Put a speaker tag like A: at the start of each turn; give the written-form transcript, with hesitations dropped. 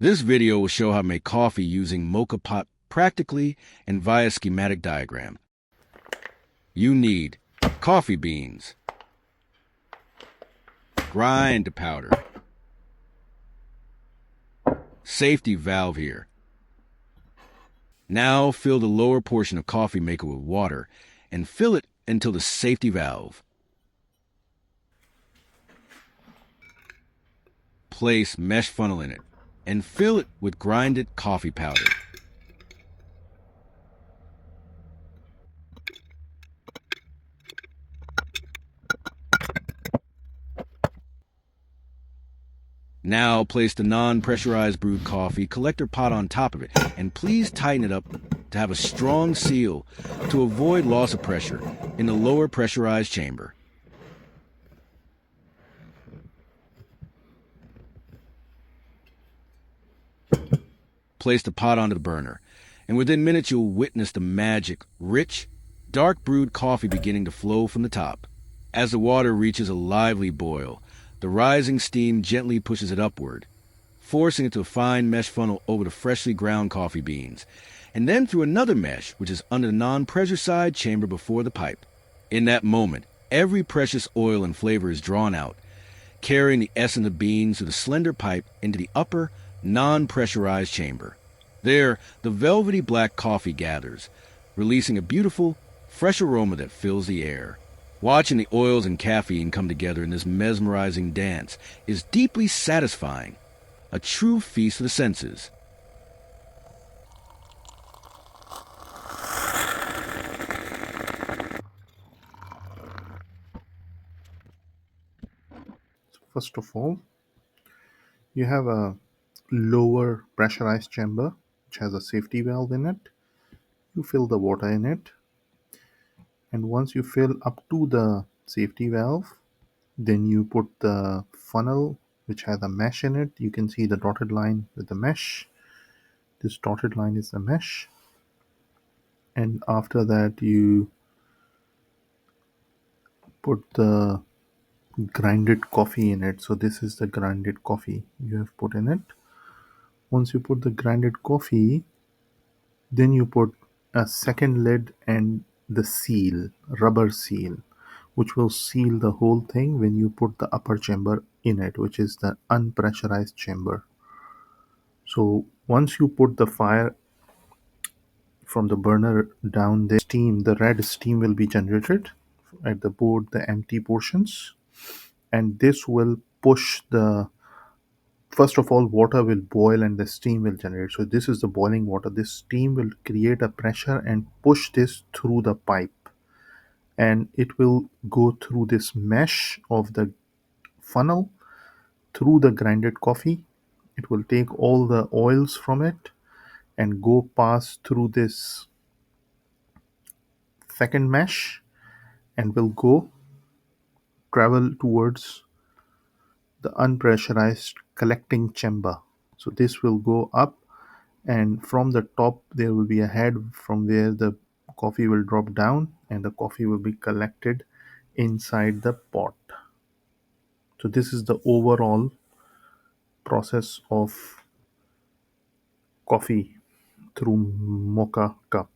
A: This video will show how to make coffee using Moka pot practically and via schematic diagram. You need coffee beans, grind to powder, safety valve here. Now fill the lower portion of coffee maker with water and fill it until the safety valve. Place mesh funnel in it and fill it with grinded coffee powder. Now place the non-pressurized brewed coffee collector pot on top of it and please tighten it up to have a strong seal to avoid loss of pressure in the lower pressurized chamber. Place the pot onto the burner, and within minutes you'll witness the magic, rich, dark brewed coffee beginning to flow from the top. As the water reaches a lively boil, the rising steam gently pushes it upward, forcing it to a fine mesh funnel over the freshly ground coffee beans, and then through another mesh, which is under the non-pressure side chamber before the pipe. In that moment, every precious oil and flavor is drawn out, carrying the essence of beans through the slender pipe into the upper, non-pressurized chamber. There, the velvety black coffee gathers, releasing a beautiful, fresh aroma that fills the air. Watching the oils and caffeine come together in this mesmerizing dance is deeply satisfying, a true feast of the senses.
B: First of all, you have a lower pressurized chamber which has a safety valve in it. You fill the water in it, and once you fill up to the safety valve, then you put the funnel which has a mesh in it. You can see the dotted line with the mesh. This dotted line is the mesh, and after that you put the grinded coffee in it. So this is the grinded coffee you have put in it. Once you put the grinded coffee, then you put a second lid and the seal, rubber seal, which will seal the whole thing when you put the upper chamber in it, which is the unpressurized chamber. So once you put the fire from the burner down, the steam, the red steam will be generated at the board, the empty portions, and this will push the, first of all, water will boil and the steam will generate. So this is the boiling water. This steam will create a pressure and push this through the pipe, and it will go through this mesh of the funnel through the grinded coffee. It will take all the oils from it and go pass through this second mesh and will go travel towards the unpressurized collecting chamber. So this will go up, and from the top there will be a head from where the coffee will drop down and the coffee will be collected inside the pot. So this is the overall process of coffee through Moka cup.